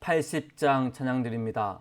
80장 찬양드립니다.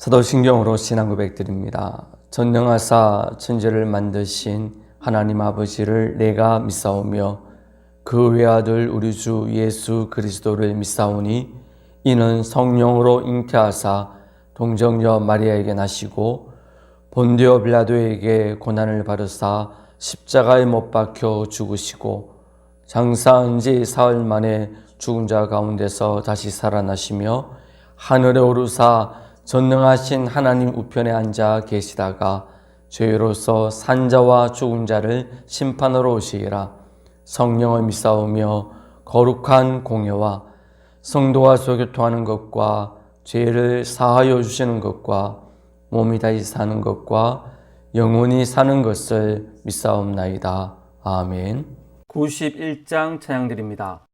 사도신경으로 신앙 고백드립니다. 전능하사 천지를 만드신 하나님 아버지를 내가 믿사오며 그 외아들 우리 주 예수 그리스도를 믿사오니 이는 성령으로 잉태하사 동정녀 마리아에게 나시고 본디오 빌라도에게 고난을 받으사 십자가에 못 박혀 죽으시고 장사한 지 사흘 만에 죽은 자 가운데서 다시 살아나시며 하늘에 오르사 전능하신 하나님 우편에 앉아 계시다가 죄로서 산자와 죽은 자를 심판하러 오시리라. 성령을 믿사오며 거룩한 공예와 성도와 소교통하는 것과 죄를 사하여 주시는 것과 몸이 다시 사는 것과 영원히 사는 것을 믿사옵나이다. 아멘. 91장 찬양드립니다.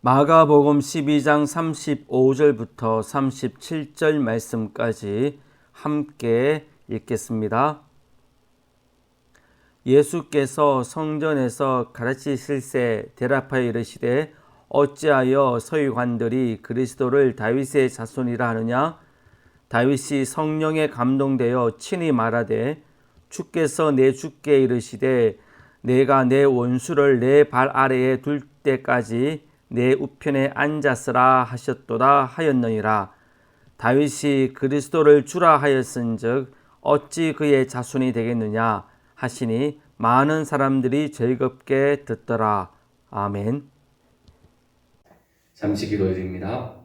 마가복음 12장 35절부터 37절 말씀까지 함께 읽겠습니다. 예수께서 성전에서 가르치실새 대답하여 이르시되 어찌하여 서기관들이 그리스도를 다윗의 자손이라 하느냐? 다윗이 성령에 감동되어 친히 말하되 주께서 내 주께 이르시되 내가 내 원수를 내 발 아래에 둘 때까지 내 우편에 앉았으라 하셨도다 하였느니라. 다윗이 그리스도를 주라 하였은즉 어찌 그의 자손이 되겠느냐 하시니 많은 사람들이 즐겁게 듣더라. 아멘. 잠시 기도드립니다.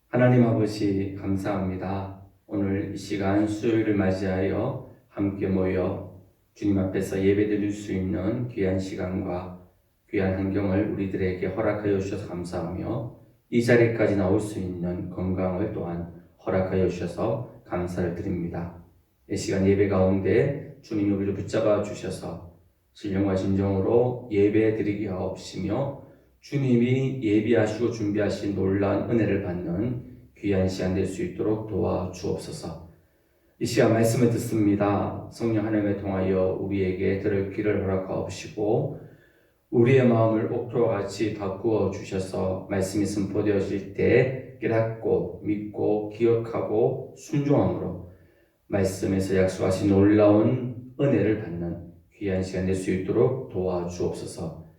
하나님 아버지 감사합니다. 오늘 이 시간 수요일을 맞이하여 함께 모여 주님 앞에서 예배드릴 수 있는 귀한 시간과 귀한 환경을 우리들에게 허락하여 주셔서 감사하며 이 자리까지 나올 수 있는 건강을 또한 허락하여 주셔서 감사를 드립니다. 이 시간 예배 가운데 주님이 우리를 붙잡아 주셔서 신령과 진정으로 예배 드리게 하옵시며 주님이 예비하시고 준비하신 놀라운 은혜를 받는 귀한 시간 될 수 있도록 도와주옵소서. 이 시간 말씀을 듣습니다. 성령 하나님을 통하여 우리에게 들을 귀를 허락하옵시고 우리의 마음을 옥토와 같이 바꾸어 주셔서 말씀이 선포되어질 때 깨닫고 믿고 기억하고 순종함으로 말씀에서 약속하신 놀라운 은혜를 받는 귀한 시간 될 수 있도록 도와주옵소서.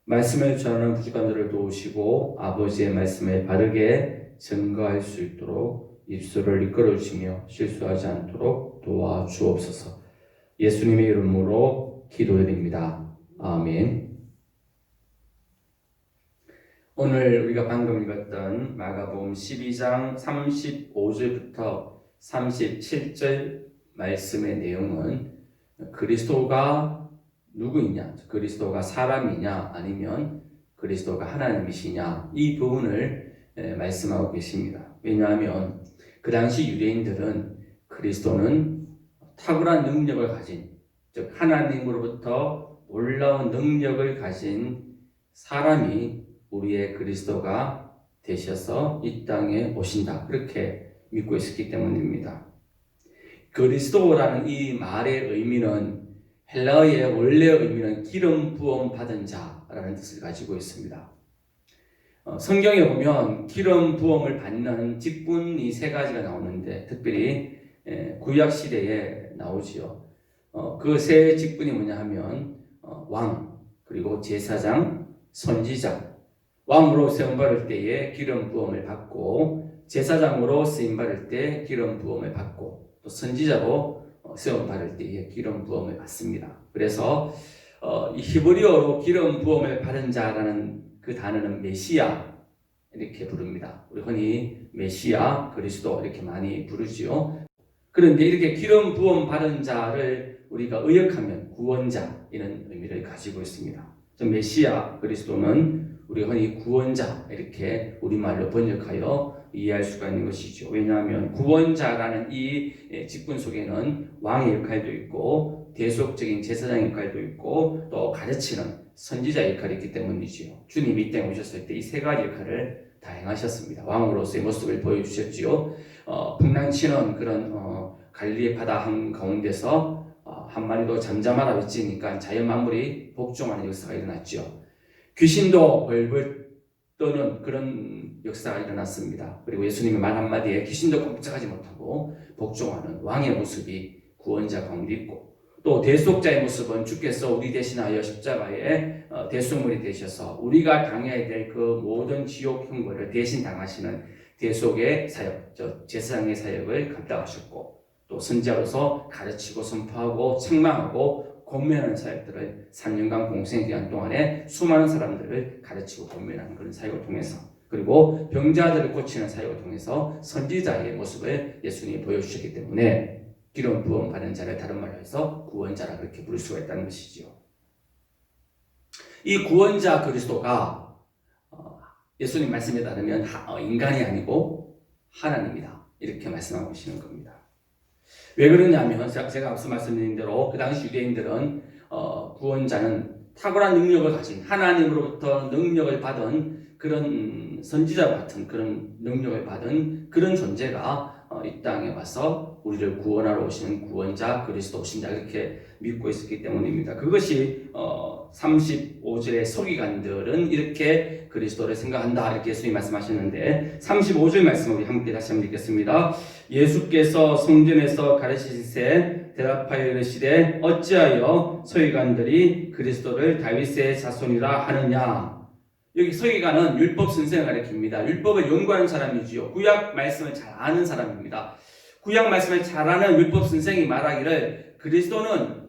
말씀을 전하는 부족한 자를 도우시고 아버지의 말씀을 바르게 증거할 수 있도록 입술을 이끌어 주시며 실수하지 않도록 도와주옵소서. 예수님의 이름으로 기도드립니다. 아멘. 오늘 우리가 방금 읽었던 마가복음 12장 35절부터 37절 말씀의 내용은 그리스도가 누구이냐, 그리스도가 사람이냐 아니면 그리스도가 하나님이시냐 이 부분을 말씀하고 계십니다. 왜냐하면 그 당시 유대인들은 그리스도는 탁월한 능력을 가진, 즉 하나님으로부터 놀라운 능력을 가진 사람이 우리의 그리스도가 되셔서 이 땅에 오신다, 그렇게 믿고 있었기 때문입니다. 그리스도라는 이 말의 의미는 헬라어의 원래 의미는 기름 부음 받은 자라는 뜻을 가지고 있습니다. 성경에 보면 기름 부음을 받는 직분이 세 가지가 나오는데 특별히 구약 시대에 나오지요. 그 세 직분이 뭐냐 하면 왕, 그리고 제사장, 선지자. 왕으로 세움 받을 때에 기름 부음을 받고, 제사장으로 쓰임 받을 때 기름 부음을 받고, 또 선지자로 세움 받을 때에 기름 부음을 받습니다. 그래서 이 히브리어로 기름 부음을 받은 자라는 그 단어는 메시아 이렇게 부릅니다. 우리 흔히 메시아, 그리스도 이렇게 많이 부르지요. 그런데 이렇게 기름 부음 받은 자를 우리가 의역하면 구원자 이런 의미를 가지고 있습니다. 메시아, 그리스도는 우리 흔히 구원자 이렇게 우리말로 번역하여 이해할 수가 있는 것이죠. 왜냐하면 구원자라는 이 직분 속에는 왕의 역할도 있고 대속적인 제사장 역할도 있고 또 가르치는 선지자 역할이 있기 때문이지요. 주님이 이 땅에 오셨을 때 이 세 가지 역할을 다 행하셨습니다. 왕으로서의 모습을 보여주셨지요. 풍랑치는 그런 갈릴리 바다 한가운데서 한 마리도 잠잠하라 외치니까 자연 만물이 복종하는 역사가 일어났죠. 귀신도 벌벌 떠는 그런 역사가 일어났습니다. 그리고 예수님의 말 한마디에 귀신도 꼼짝하지 못하고 복종하는 왕의 모습이 구원자 가운데 있고, 또 대속자의 모습은 주께서 우리 대신하여 십자가에 대속물이 되셔서 우리가 당해야 될 그 모든 지옥 형벌을 대신 당하시는 대속의 사역, 제사장의 사역을 감당하셨고, 또 선지자로서 가르치고 선포하고 책망하고 권면하는 사역들을 3년간 공생의 기간 동안에 수많은 사람들을 가르치고 권면하는 그런 사역을 통해서, 그리고 병자들을 고치는 사역을 통해서 선지자의 모습을 예수님이 보여주셨기 때문에 기름 부음 받은 자를 다른 말로 해서 구원자라 그렇게 부를 수가 있다는 것이지요. 이 구원자 그리스도가 예수님 말씀에 따르면 인간이 아니고 하나님이다 이렇게 말씀하고 계시는 겁니다. 왜 그러냐면 제가 앞서 말씀드린 대로 그 당시 유대인들은 구원자는 탁월한 능력을 가진 하나님으로부터 능력을 받은 그런 선지자 같은 그런 능력을 받은 그런 존재가 이 땅에 와서 우리를 구원하러 오시는 구원자 그리스도 오신다 이렇게 믿고 있었기 때문입니다. 그것이 35절의 서기관들은 이렇게 그리스도를 생각한다 이렇게 예수님이 말씀하셨는데 35절 말씀 우리 함께 다시 한번 읽겠습니다. 예수께서 성전에서 가르치시되 대답하여 이르시되 어찌하여 서기관들이 그리스도를 다윗의 자손이라 하느냐. 여기 서기관은 율법 선생을 가리킵니다. 율법을 연구하는 사람이지요. 구약 말씀을 잘 아는 사람입니다. 구약 말씀을 잘 아는 율법 선생이 말하기를 그리스도는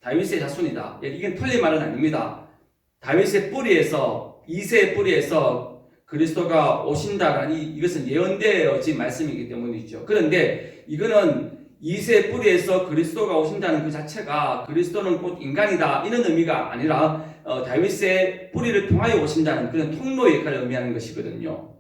다윗의 자손이다. 이건 틀린 말은 아닙니다. 다윗의 뿌리에서 이새의 뿌리에서 그리스도가 오신다라는 이것은 예언되어진 말씀이기 때문이죠. 그런데 이거는 이새의 뿌리에서 그리스도가 오신다는 그 자체가 그리스도는 곧 인간이다 이런 의미가 아니라 다윗의 뿌리를 통하여 오신다는 그런 통로 역할을 의미하는 것이거든요.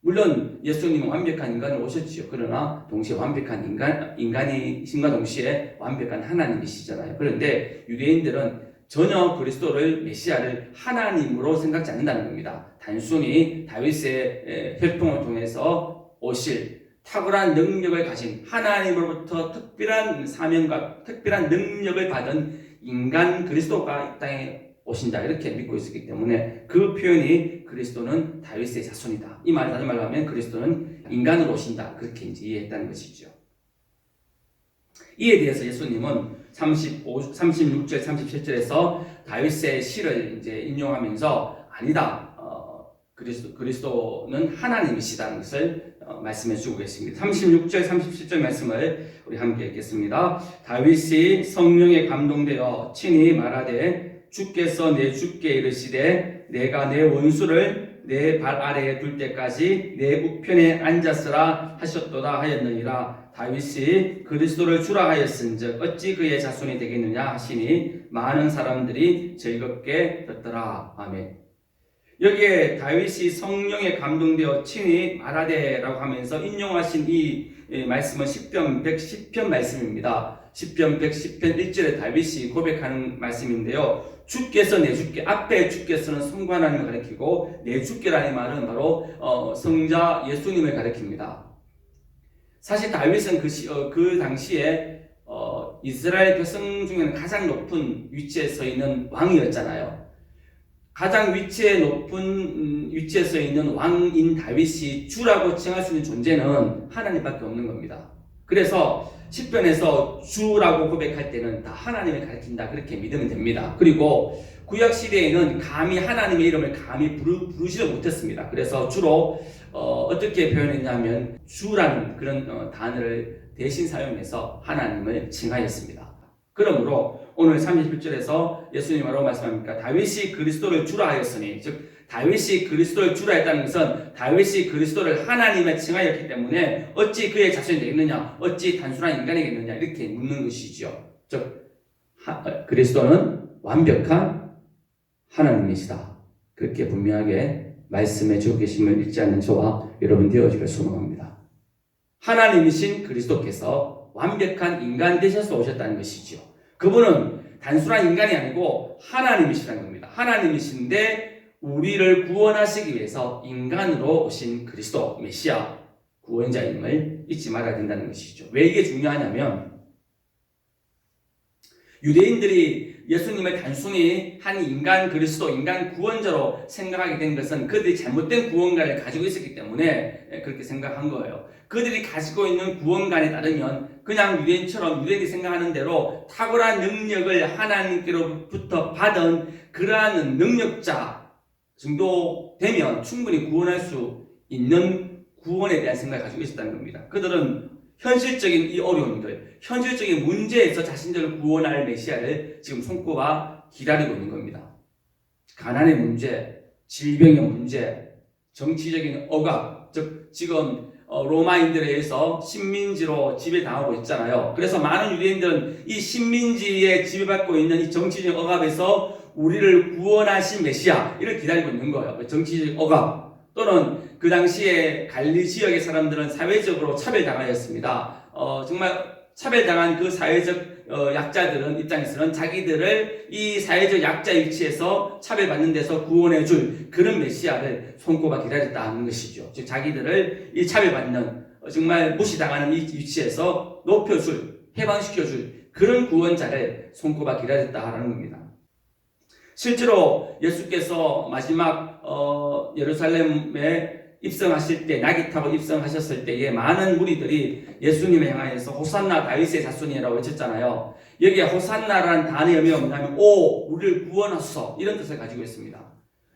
물론 예수님은 완벽한 인간으로 오셨지요. 그러나 동시에 완벽한 인간이신과 동시에 완벽한 하나님이시잖아요. 그런데 유대인들은 전혀 그리스도를 메시아를 하나님으로 생각지 않는다는 겁니다. 단순히 다윗의 혈통을 통해서 오실 탁월한 능력을 가진 하나님으로부터 특별한 사명과 특별한 능력을 받은 인간 그리스도가 이 땅에 오신다 이렇게 믿고 있었기 때문에 그 표현이 그리스도는 다윗의 자손이다. 이 말을 다른 말로 하면 그리스도는 인간으로 오신다 그렇게 이제 이해했다는 것이죠. 이에 대해서 예수님은 36절, 37절에서 다윗의 시를 이제 인용하면서 아니다. 그리스도는 하나님이시다는 것을 말씀해 주고 계십니다. 36절, 37절 말씀을 우리 함께 읽겠습니다. 다윗이 성령에 감동되어 친히 말하되 주께서 내 주께 이르시되 내가 내 원수를 내 발 아래에 둘 때까지 내 우편에 앉았으라 하셨도다 하였느니라. 다윗이 그리스도를 주라 하였은즉 어찌 그의 자손이 되겠느냐 하시니 많은 사람들이 즐겁게 듣더라. 아멘. 여기에 다윗이 성령에 감동되어 친히 말하되라고 하면서 인용하신 이 말씀은 시편 110편 말씀입니다. 시편 110편 1절에 다윗이 고백하는 말씀인데요. 주께서 내 주께, 앞에 주께서는 성부 하나님을 가리키고 내 주께라는 말은 바로 성자 예수님을 가리킵니다. 사실 다윗은 그 당시에 이스라엘 백성 중에는 가장 높은 위치에 서 있는 왕이었잖아요. 가장 높은 위치에 서 있는 왕인 다윗이 주라고 칭할 수 있는 존재는 하나님밖에 없는 겁니다. 그래서 시편에서 주라고 고백할 때는 다 하나님을 가리킨다 그렇게 믿으면 됩니다. 그리고 구약 시대에는 감히 하나님의 이름을 감히 부르지도 못했습니다. 그래서 주로 어떻게 표현했냐면 주라는 그런 단어를 대신 사용해서 하나님을 칭하였습니다. 그러므로 오늘 31절에서 예수님이 뭐라고 말씀합니까? 다윗이 그리스도를 주라 하였으니, 즉 다윗이 그리스도를 주라 했다는 것은 다윗이 그리스도를 하나님에 칭하였기 때문에 어찌 그의 자손이 되겠느냐, 어찌 단순한 인간이겠느냐 이렇게 묻는 것이죠. 즉 그리스도는 완벽한 하나님이시다. 그렇게 분명하게 말씀해 주고 계심을 잊지 않는 저와 여러분 되어지길 소망합니다. 하나님이신 그리스도께서 완벽한 인간 되셔서 오셨다는 것이죠. 그분은 단순한 인간이 아니고 하나님이시라는 겁니다. 하나님이신데 우리를 구원하시기 위해서 인간으로 오신 그리스도, 메시아, 구원자임을 잊지 말아야 된다는 것이죠. 왜 이게 중요하냐면 유대인들이 예수님을 단순히 한 인간 그리스도, 인간 구원자로 생각하게 된 것은 그들이 잘못된 구원관을 가지고 있었기 때문에 그렇게 생각한 거예요. 그들이 가지고 있는 구원관에 따르면 그냥 유대인들이 생각하는 대로 탁월한 능력을 하나님께로부터 받은 그러한 능력자 정도 되면 충분히 구원할 수 있는 구원에 대한 생각을 가지고 있었다는 겁니다. 그들은 현실적인 이 어려움들, 현실적인 문제에서 자신들을 구원할 메시아를 지금 손꼽아 기다리고 있는 겁니다. 가난의 문제, 질병의 문제, 정치적인 억압, 즉 지금 로마인들에 의해서 식민지로 지배당하고 있잖아요. 그래서 많은 유대인들은 이 식민지에 지배받고 있는 이 정치적 억압에서 우리를 구원하신 메시아 이를 기다리고 있는 거예요. 정치적 억압 또는 그 당시에 갈리 지역의 사람들은 사회적으로 차별당하였습니다. 정말 차별당한 그 사회적 약자들은 입장에서는 자기들을 이 사회적 약자 위치에서 차별받는 데서 구원해 줄 그런 메시아를 손꼽아 기다렸다는 것이죠. 즉 자기들을 이 차별받는 정말 무시당하는 이 위치에서 높여줄, 해방시켜줄 그런 구원자를 손꼽아 기다렸다라는 겁니다. 실제로 예수께서 마지막 예루살렘에 입성하실 때, 낙이 타고 입성하셨을 때에 많은 무리들이 예수님을 향하여서 호산나 다윗의 자손이라고 외쳤잖아요. 여기에 호산나라는 단어의 의미가 뭐냐면 오 우리를 구원하소서 이런 뜻을 가지고 있습니다.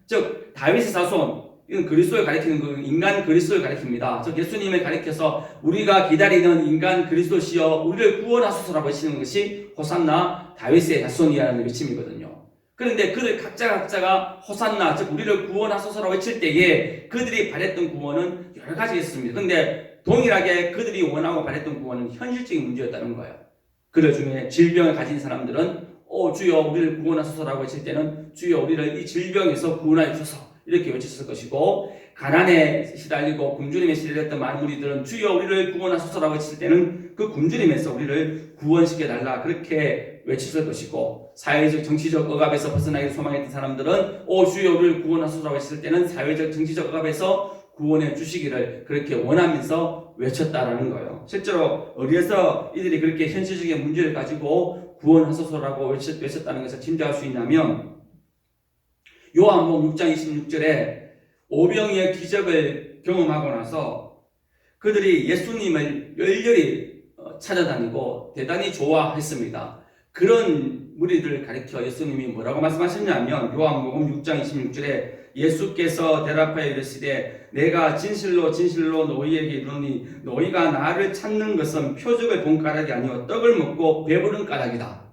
즉 다윗의 자손, 이건 그리스도를 가리키는 그 인간 그리스도를 가리킵니다. 즉 예수님을 가리켜서 우리가 기다리는 인간 그리스도시여 우리를 구원하소서라고 외치는 것이 호산나 다윗의 자손이라는 외침이거든요. 그런데 그들 각자가 호산나, 즉 우리를 구원하소서라고 외칠 때에 그들이 바랬던 구원은 여러 가지가 있습니다. 그런데 동일하게 그들이 원하고 바랬던 구원은 현실적인 문제였다는 거예요. 그들 중에 질병을 가진 사람들은 주여 우리를 구원하소서라고 외칠 때는 주여 우리를 이 질병에서 구원하여 주소서 이렇게 외쳤을 것이고, 가난에 시달리고 굶주림에 시달렸던 많은 무리들은 주여 우리를 구원하소서라고 외칠 때는 그 굶주림에서 우리를 구원시켜달라 그렇게 외쳤을 것이고, 사회적 정치적 억압에서 벗어나기를 소망했던 사람들은 주여 우리를 구원하소서라고 외칠 때는 사회적 정치적 억압에서 구원해 주시기를 그렇게 원하면서 외쳤다라는 거예요. 실제로 어디에서 이들이 그렇게 현실적인 문제를 가지고 구원하소서라고 외쳤다는 것을 짐작할 수 있냐면, 요한복음 6장 26절에 오병이의 기적을 경험하고 나서 그들이 예수님을 열렬히 찾아다니고 대단히 좋아했습니다. 그런 무리들을 가리켜 예수님이 뭐라고 말씀하셨냐면, 요한복음 6장 26절에 예수께서 대답하여 이르시되 내가 진실로 진실로 너희에게 이르노니 너희가 나를 찾는 것은 표적을 본 까닭이 아니요 떡을 먹고 배부른 까닭이다.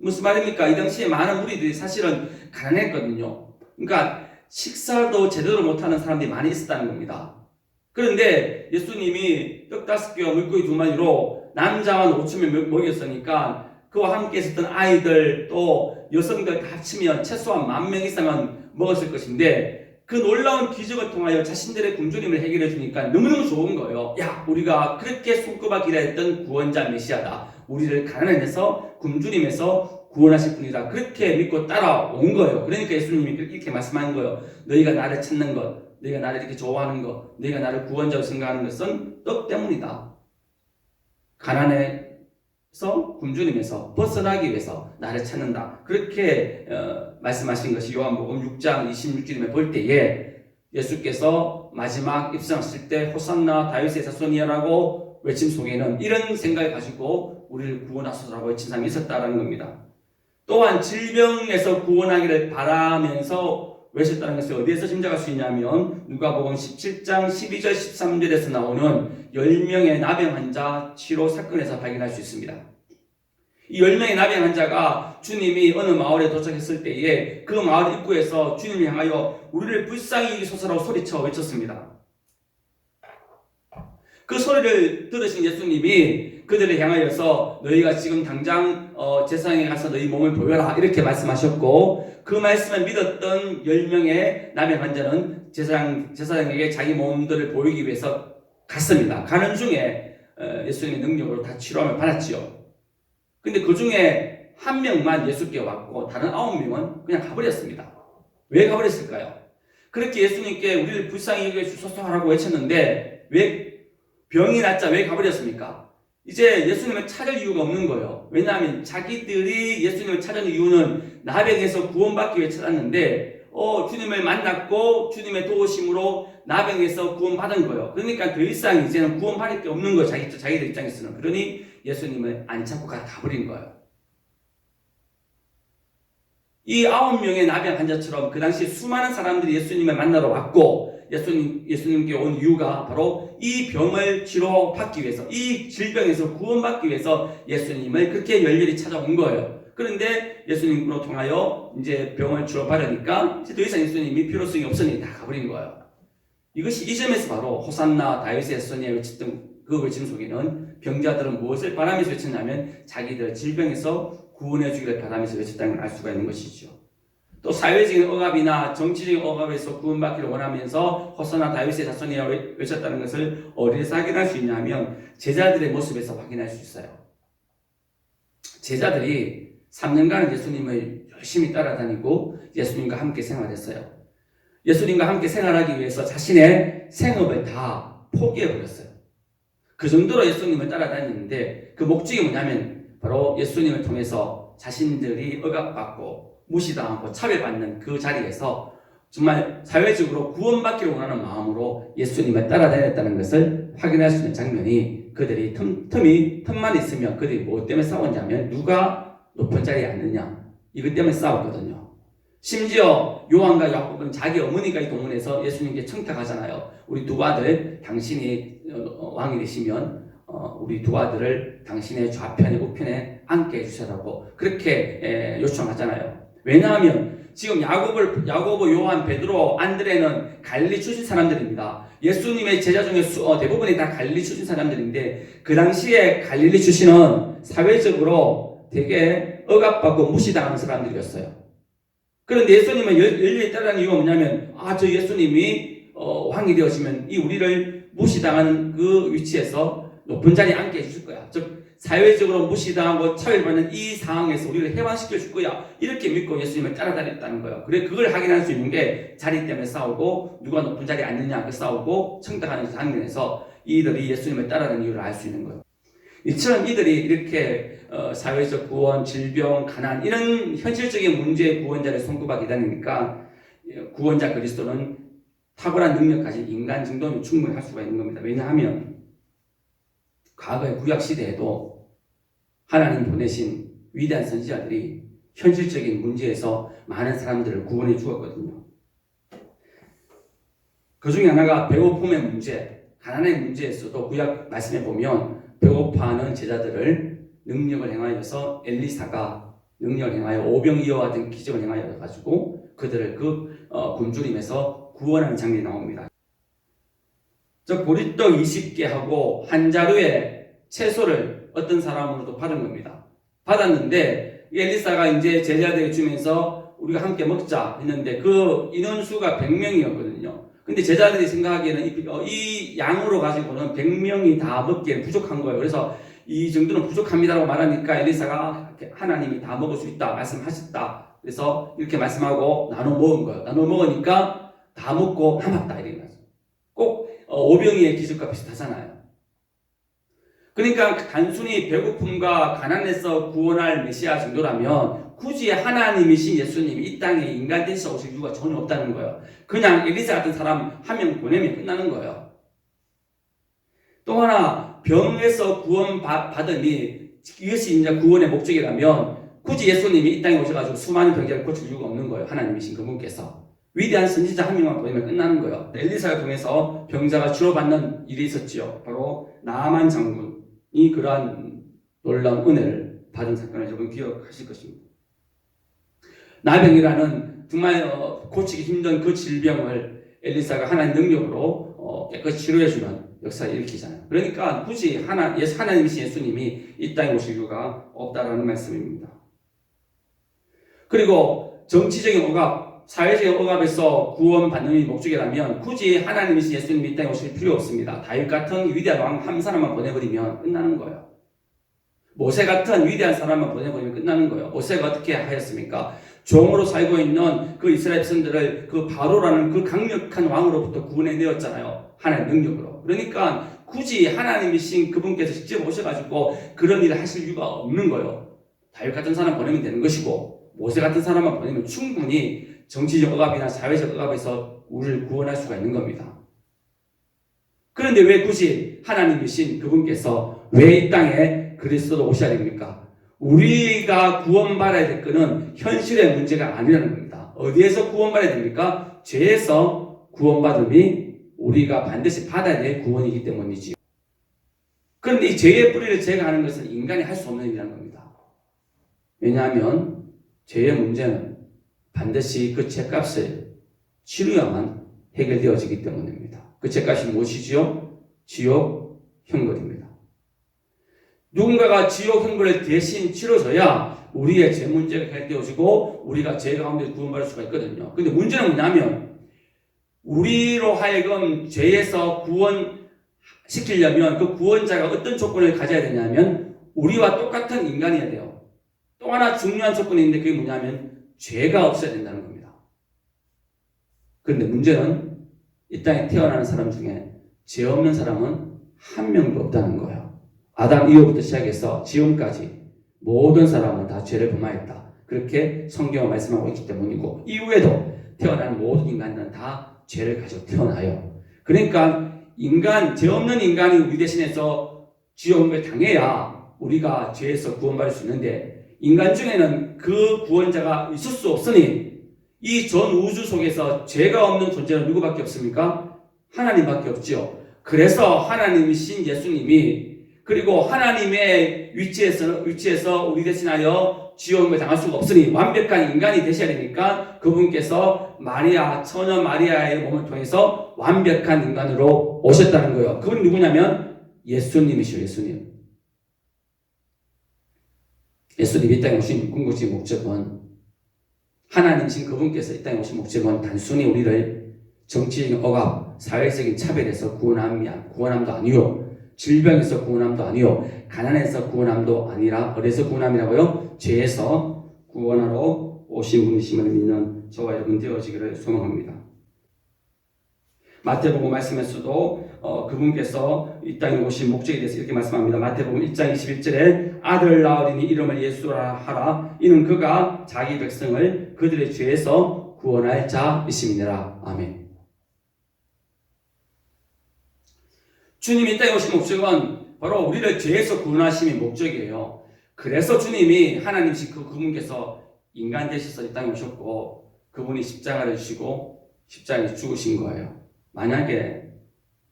무슨 말입니까? 이 당시에 많은 무리들이 사실은 가난했거든요. 그러니까 식사도 제대로 못하는 사람들이 많이 있었다는 겁니다. 그런데 예수님이 떡 5개와 물고기 2마리로 남자만 5천명 먹였으니까 그와 함께 있었던 아이들 또 여성들 다 합치면 최소한 10,000명 이상은 먹었을 것인데, 그 놀라운 기적을 통하여 자신들의 굶주림을 해결해 주니까 너무너무 좋은 거예요. 야, 우리가 그렇게 손꼽아 기다렸던 구원자 메시아다. 우리를 가난에서 굶주림에서 구원하실 분이다. 그렇게 믿고 따라온 거예요. 그러니까 예수님이 이렇게 말씀하는 거예요. 너희가 나를 찾는 것, 너희가 나를 이렇게 좋아하는 것, 너희가 나를 구원자로 생각하는 것은 떡 때문이다. 가난에서 굶주림에서 벗어나기 위해서 나를 찾는다. 그렇게 말씀하신 것이 요한복음 6장 26절에 볼 때에 예수께서 마지막 입성하실 때 호산나 다윗의 자손이야라고 외침 속에는 이런 생각을 가지고 우리를 구원하소서라고 외친 사람이 있었다는 겁니다. 또한 질병에서 구원하기를 바라면서 외쳤다는 것을 어디에서 짐작할 수 있냐면 누가복음 17장 12절 13절에서 나오는 10명의 나병 환자 치료 사건에서 발견할 수 있습니다. 이 10명의 나병 환자가 주님이 어느 마을에 도착했을 때에 그 마을 입구에서 주님을 향하여 우리를 불쌍히 여기소서라고 소리쳐 외쳤습니다. 그 소리를 들으신 예수님이 그들을 향하여서 너희가 지금 당장 제사장에 가서 너희 몸을 보여라 이렇게 말씀하셨고, 그 말씀을 믿었던 10명의 나병 환자는 제사장에게 자기 몸들을 보이기 위해서 갔습니다. 가는 중에 예수님의 능력으로 다 치료함을 받았지요. 근데 그 중에 한 명만 예수께 왔고 다른 9명은 그냥 가버렸습니다. 왜 가버렸을까요? 그렇게 예수님께 우리를 불쌍히 여겨주소서라고 외쳤는데 왜 병이 낫자 왜 가버렸습니까? 이제 예수님을 찾을 이유가 없는 거예요. 왜냐하면 자기들이 예수님을 찾은 이유는 나병에서 구원받기 위해 찾았는데 주님을 만났고 주님의 도우심으로 나병에서 구원받은 거예요. 그러니까 더 이상 이제는 구원받을 게 없는 거예요. 자기들 입장에서는. 그러니 예수님을 안 찾고 가버린 거예요. 이 9명의 나병 환자처럼 그 당시 수많은 사람들이 예수님을 만나러 왔고 예수님께 온 이유가 바로 이 병을 치료받기 위해서, 이 질병에서 구원받기 위해서 예수님을 그렇게 열렬히 찾아온 거예요. 그런데 예수님으로 통하여 이제 병을 치료받으니까 이제 더 이상 예수님이 필요성이 없으니 다 가버린 거예요. 이것이 이 점에서 바로 호산나 다윗의 자손이여 외쳤던 그 외침 속에는 병자들은 무엇을 바라면서 외쳤냐면 자기들 질병에서 구원해 주기를 바라면서 외쳤다는 걸 알 수가 있는 것이죠. 또 사회적인 억압이나 정치적인 억압에서 구원받기를 원하면서 호산나 다윗의 자손이여 외쳤다는 것을 어디에서 확인할 수 있냐면 제자들의 모습에서 확인할 수 있어요. 제자들이 3년간 예수님을 열심히 따라다니고 예수님과 함께 생활했어요. 예수님과 함께 생활하기 위해서 자신의 생업을 다 포기해버렸어요. 그 정도로 예수님을 따라다녔는데 그 목적이 뭐냐면 바로 예수님을 통해서 자신들이 억압받고 무시당하고 차별받는 그 자리에서 정말 사회적으로 구원받기를 원하는 마음으로 예수님을 따라다녔다는 것을 확인할 수 있는 장면이 그들이 틈만 있으면 그들이 뭐 때문에 싸웠냐면 누가 높은 자리에 앉느냐 이것 때문에 싸웠거든요. 심지어 요한과 야곱은 자기 어머니까지 동원해서 예수님께 청탁하잖아요. 우리 두 아들 당신이 왕이 되시면 우리 두 아들을 당신의 좌편에 우편에 앉게 해주시라고 그렇게 요청하잖아요. 왜냐하면 지금 야고보, 요한, 베드로, 안드레는 갈릴리 출신 사람들입니다. 예수님의 제자 중에 대부분이 다 갈릴리 출신 사람들인데 그 당시에 갈릴리 출신은 사회적으로 되게 억압받고 무시당하는 사람들이었어요. 그런데 예수님을 열렬히 따르는 이유가 뭐냐면 저 예수님이 왕이 되어지면 이 우리를 무시당하는 그 위치에서 높은 자리에 앉게 해줄 거야. 즉 사회적으로 무시당하고 차별받는 이 상황에서 우리를 해방시켜 줄 거야. 이렇게 믿고 예수님을 따라다녔다는 거예요. 그래 그걸 확인할 수 있는 게 자리 때문에 싸우고 누가 높은 자리에 앉느냐 그 싸우고 청탁하는 장면에서 이들이 예수님을 따라다니는 이유를 알 수 있는 거예요. 이처럼 이들이 이렇게 사회적 구원, 질병, 가난 이런 현실적인 문제의 구원자를 손꼽아 기다리니까 구원자 그리스도는 탁월한 능력 가진 인간 정도면 충분할 수가 있는 겁니다. 왜냐하면 과거의 구약시대에도 하나님 보내신 위대한 선지자들이 현실적인 문제에서 많은 사람들을 구원해 주었거든요. 그 중에 하나가 배고픔의 문제, 가난의 문제에서도 구약 말씀에 보면 배고파하는 제자들을 능력을 행하여서 엘리사가 능력을 행하여 오병이어와 같은 기적을 행하여 가지고 그들을 그 굶주림에서 구원하는 장면이 나옵니다. 저 보리떡 20개 하고 한 자루의 채소를 어떤 사람으로도 받은 겁니다. 받았는데 엘리사가 이제 제자들에게 주면서 우리가 함께 먹자 했는데 그 인원수가 100명이었거든요. 근데 제자들이 생각하기에는 이 양으로 가지고는 100명이 다 먹기에 부족한 거예요. 그래서 이 정도는 부족합니다라고 말하니까 엘리사가 하나님이 다 먹을 수 있다 말씀하셨다. 그래서 이렇게 말씀하고 나눠 먹은 거예요. 나눠 먹으니까 다 먹고 남았다 이렇게 말씀. 꼭 오병이의 기적과 비슷하잖아요. 그러니까 단순히 배고픔과 가난에서 구원할 메시아 정도라면 굳이 하나님이신 예수님이 이 땅에 인간 되셔 오실 이유가 전혀 없다는 거예요. 그냥 엘리사 같은 사람 한 명 보내면 끝나는 거예요. 또 하나 병에서 구원받으니 이것이 이제 구원의 목적이라면 굳이 예수님이 이 땅에 오셔가지고 수많은 병자를 고칠 이유가 없는 거예요. 하나님이신 그분께서. 위대한 선지자 한 명만 보내면 끝나는 거예요. 엘리사를 통해서 병자가 치료받는 일이 있었지요. 바로 나아만 장군이 그러한 놀라운 은혜를 받은 사건을 여러분 기억하실 것입니다. 나병이라는 정말 고치기 힘든 그 질병을 엘리사가 하나님 능력으로 깨끗이 치료해주는 역사를 일으키잖아요. 그러니까 굳이 하나님이신 예수님이 이 땅에 오실 이유가 없다라는 말씀입니다. 그리고 정치적인 억압, 사회적인 억압에서 구원받는 목적이라면 굳이 하나님이신 예수님이 이 땅에 오실 필요 없습니다. 다윗 같은 위대한 왕 한 사람만 보내버리면 끝나는 거예요. 모세 같은 위대한 사람만 보내버리면 끝나는 거예요. 모세가 어떻게 하였습니까? 종으로 살고 있는 그 이스라엘 백성들을 그 바로라는 그 강력한 왕으로부터 구원해내었잖아요. 하나님의 능력으로. 그러니까 굳이 하나님이신 그분께서 직접 오셔가지고 그런 일을 하실 이유가 없는 거예요. 다윗 같은 사람 보내면 되는 것이고 모세 같은 사람만 보내면 충분히 정치적 억압이나 사회적 억압에서 우리를 구원할 수가 있는 겁니다. 그런데 왜 굳이 하나님이신 그분께서 왜 이 땅에 그리스도로 오셔야 됩니까? 우리가 구원받아야 될 것은 현실의 문제가 아니라는 겁니다. 어디에서 구원받아야 됩니까? 죄에서 구원받음이 우리가 반드시 받아야 될 구원이기 때문이지요. 그런데 이 죄의 뿌리를 제거하는 것은 인간이 할 수 없는 일이라는 겁니다. 왜냐하면 죄의 문제는 반드시 그 죄값을 치루야만 해결되어지기 때문입니다. 그 죄값이 무엇이지요? 지옥 형벌입니다. 누군가가 지옥 형벌을 대신 치러져야 우리의 죄 문제가 해결되어지고 우리가 죄 가운데 구원받을 수가 있거든요. 근데 문제는 뭐냐면 우리로 하여금 죄에서 구원시키려면 그 구원자가 어떤 조건을 가져야 되냐면 우리와 똑같은 인간이어야 돼요. 또 하나 중요한 조건이 있는데 그게 뭐냐면 죄가 없어야 된다는 겁니다. 그런데 문제는 이 땅에 태어나는 사람 중에 죄 없는 사람은 한 명도 없다는 거예요. 아담 이후부터 시작해서 지금까지 모든 사람은 다 죄를 범하였다. 그렇게 성경은 말씀하고 있기 때문이고 이후에도 태어난 모든 인간들은 다 죄를 가지고 태어나요. 그러니까 죄 없는 인간이 우리 대신해서 지옥을 당해야 우리가 죄에서 구원받을 수 있는데 인간 중에는 그 구원자가 있을 수 없으니 이 전 우주 속에서 죄가 없는 존재는 누구밖에 없습니까? 하나님밖에 없지요. 그래서 하나님이신 예수님이 그리고 하나님의 위치에서 우리 대신하여 지옥을 당할 수가 없으니 완벽한 인간이 되셔야 되니까 그분께서 처녀 마리아의 몸을 통해서 완벽한 인간으로 오셨다는 거예요. 그분 누구냐면 예수님이시죠. 예수님이 이 땅에 오신 궁극적인 목적은 하나님이신 그분께서 이 땅에 오신 목적은 단순히 우리를 정치적인 억압, 사회적인 차별에서 구원함도 아니요. 질병에서 구원함도 아니요. 가난에서 구원함도 아니라 어디서 구원함이라고요? 죄에서 구원하러 오신 분이심을 믿는 저와 여러분 되어지기를 소망합니다. 마태복음 말씀에서도 그분께서 이 땅에 오신 목적에 대해서 이렇게 말씀합니다. 마태복음 1장 21절에 아들 낳으리니 이름을 예수라 하라. 이는 그가 자기 백성을 그들의 죄에서 구원할 자이심이니라. 아멘. 주님이 이 땅에 오신 목적은 바로 우리를 죄에서 구원하심이 목적이에요. 그래서 주님이 하나님이신 그분께서 인간 되셔서 이 땅에 오셨고 그분이 십자가를 지고 십자가에 죽으신 거예요. 만약에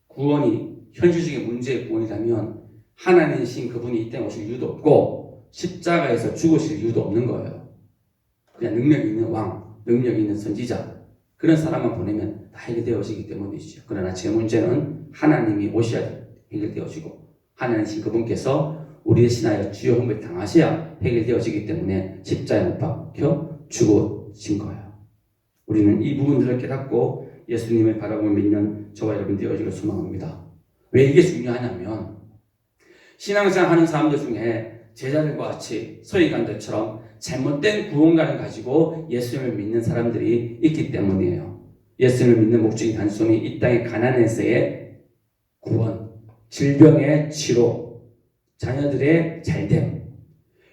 구원이 현실적인 문제의 구원이라면 하나님이신 그분이 이 땅에 오실 이유도 없고 십자가에서 죽으실 이유도 없는 거예요. 그냥 능력 있는 왕, 능력 있는 선지자 그런 사람만 보내면 다 해결되어지기 때문이죠. 그러나 제 문제는 하나님이 오셔야 해결되어지고 하나님이신 그분께서 우리 대신하여 주여움을 당하셔야 해결되어지기 때문에 십자가에 못 박혀 죽어진 거예요. 우리는 이 부분들을 깨닫고 예수님을 바라보며 믿는 저와 여러분 되어지기를 소망합니다. 왜 이게 중요하냐면 신앙생활 하는 사람들 중에 제자들과 같이 서기관들처럼 잘못된 구원관을 가지고 예수님을 믿는 사람들이 있기 때문이에요. 예수님을 믿는 목적이 단순히 이 땅의 가난에서의 구원, 질병의 치료, 자녀들의 잘됨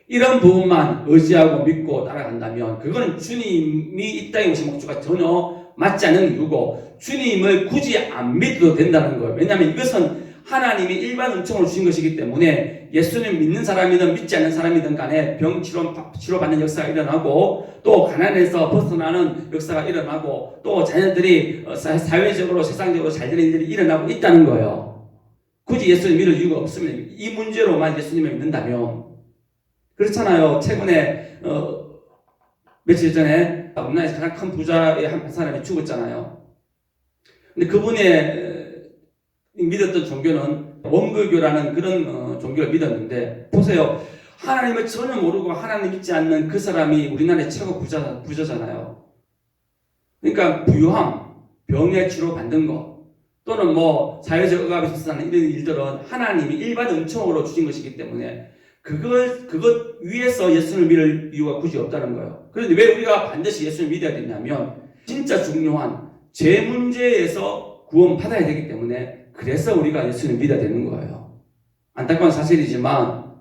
이런 부분만 의지하고 믿고 따라간다면 그거는 주님이 이 땅에 오신 목적과 전혀 맞지 않는 이유고 주님을 굳이 안 믿어도 된다는 거예요. 왜냐하면 이것은 하나님이 일반 은총으로 주신 것이기 때문에 예수님 믿는 사람이든 믿지 않는 사람이든 간에 병 치료받는 역사가 일어나고 또 가난에서 벗어나는 역사가 일어나고 또 자녀들이 사회적으로 세상적으로 잘 되는 일들이 일어나고 있다는 거예요. 굳이 예수님 믿을 이유가 없으면 이 문제로만 예수님을 믿는다면 그렇잖아요. 최근에 며칠 전에 우리나라에서 가장 큰 부자의 한 사람이 죽었잖아요. 근데 그분의 믿었던 종교는 원불교라는 그런 종교를 믿었는데 보세요. 하나님을 전혀 모르고 하나님 믿지 않는 그 사람이 우리나라의 최고 부자잖아요. 그러니까 부유함, 병의 치료 받는 것 또는 사회적 억압에 있어서는 이런 일들은 하나님이 일반 은총으로 주신 것이기 때문에 그것 위에서 예수를 믿을 이유가 굳이 없다는 거예요. 그런데 왜 우리가 반드시 예수를 믿어야 되냐면 진짜 중요한 죄 문제에서 구원받아야 되기 때문에 그래서 우리가 예수를 믿어야 되는 거예요. 안타까운 사실이지만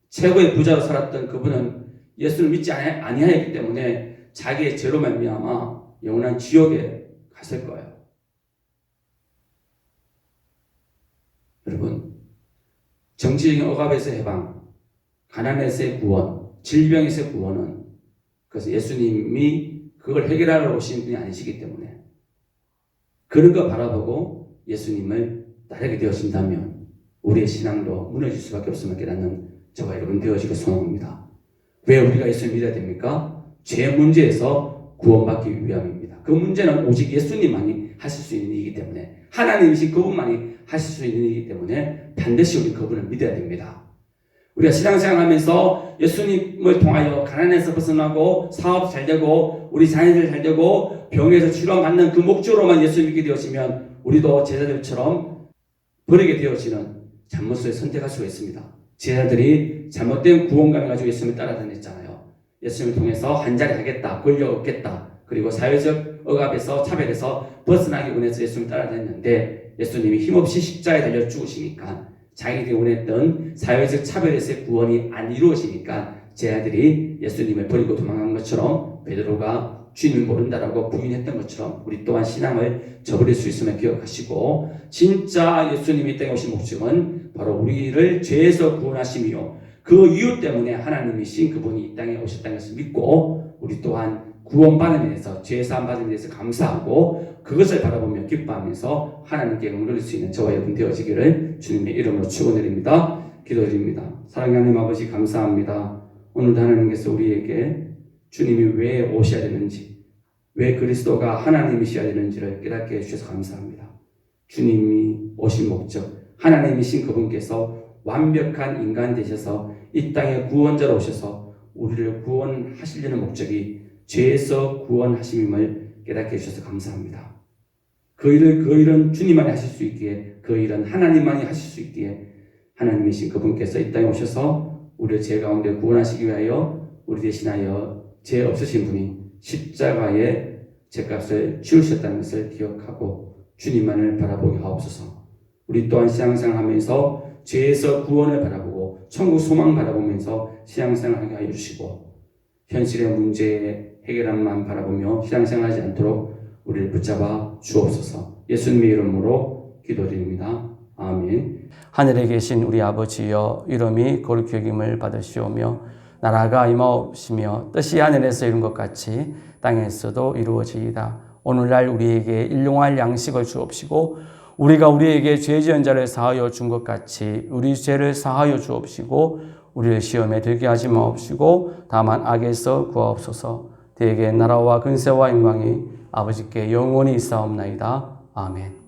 최고의 부자로 살았던 그분은 예수를 믿지 아니하였기 때문에 자기의 죄로 말미암아 영원한 지옥에 갔을 거예요. 여러분, 정치적인 억압에서 해방, 가난에서의 구원, 질병에서의 구원은 그래서 예수님이 그걸 해결하러 오신 분이 아니시기 때문에 그런 거 바라보고 예수님을 따르게 되어진다면 우리의 신앙도 무너질 수밖에 없음을 깨닫는 저와 여러분 되어지길 소망합니다. 왜 우리가 예수를 믿어야 됩니까? 죄 문제에서 구원받기 위함입니다. 그 문제는 오직 예수님만이 하실 수 있는 일이기 때문에 하나님이신 그분만이 하실 수 있는 일이기 때문에 반드시 우리 그분을 믿어야 됩니다. 우리가 신앙생활 하면서 예수님을 통하여 가난에서 벗어나고 사업 잘 되고 우리 자녀들 잘 되고 병에서 치료받는 그 목적으로만 예수 믿게 되어지면 우리도 제자들처럼 버리게 되어지는 잘못을 선택할 수가 있습니다. 제자들이 잘못된 구원관을 가지고 예수님을 따라다녔잖아요. 예수님을 통해서 한자리 하겠다, 권력 얻겠다, 그리고 사회적 억압에서 차별에서 벗어나기 원해서 예수님을 따라다녔는데 예수님이 힘없이 십자가에 달려 죽으시니까 자기들이 원했던 사회적 차별에서의 구원이 안 이루어지니까 제 아들이 예수님을 버리고 도망간 것처럼 베드로가 주님을 모른다라고 부인했던 것처럼 우리 또한 신앙을 저버릴 수 있음을 기억하시고 진짜 예수님이 이 땅에 오신 목적은 바로 우리를 죄에서 구원하심이요 그 이유 때문에 하나님이신 그분이 이 땅에 오셨다는 것을 믿고 우리 또한 구원받음에 대해서 죄사함 받음에 대해서 감사하고 그것을 바라보며 기뻐하면서 하나님께 영광 돌릴 수 있는 저와 여러분 되어지기를 주님의 이름으로 축원드립니다. 기도드립니다. 사랑하는 하나님 아버지 감사합니다. 오늘도 하나님께서 우리에게 주님이 왜 오셔야 되는지 왜 그리스도가 하나님이셔야 되는지를 깨닫게 해주셔서 감사합니다. 주님이 오신 목적 하나님이신 그분께서 완벽한 인간 되셔서 이 땅에 구원자로 오셔서 우리를 구원하시려는 목적이 죄에서 구원하심임을 깨닫게 해주셔서 감사합니다. 그 일은 주님만이 하실 수 있기에 그 일은 하나님만이 하실 수 있기에 하나님이신 그분께서 이 땅에 오셔서 우리를 죄 가운데 구원하시기 위하여 우리 대신하여 죄 없으신 분이 십자가에 죄값을 치우셨다는 것을 기억하고 주님만을 바라보게 하옵소서. 우리 또한 신앙생활하면서 죄에서 구원을 바라보고 천국 소망 바라보면서 신앙생활하게 하여 주시고 현실의 문제의 해결함만 바라보며 신앙생활하지 않도록 우리를 붙잡아 주옵소서. 예수님의 이름으로 기도드립니다. 아멘. 하늘에 계신 우리 아버지여 이름이 거룩히 여김을 받으시오며 나라가 임하옵시며 뜻이 하늘에서 이룬 것 같이 땅에서도 이루어지이다. 오늘날 우리에게 일용할 양식을 주옵시고 우리가 우리에게 죄 지은 자를 사하여 준 것 같이 우리 죄를 사하여 주옵시고 우리를 시험에 들게 하지 마옵시고 다만 악에서 구하옵소서. 대개 나라와 근세와 영광이 아버지께 영원히 있사옵나이다. 아멘.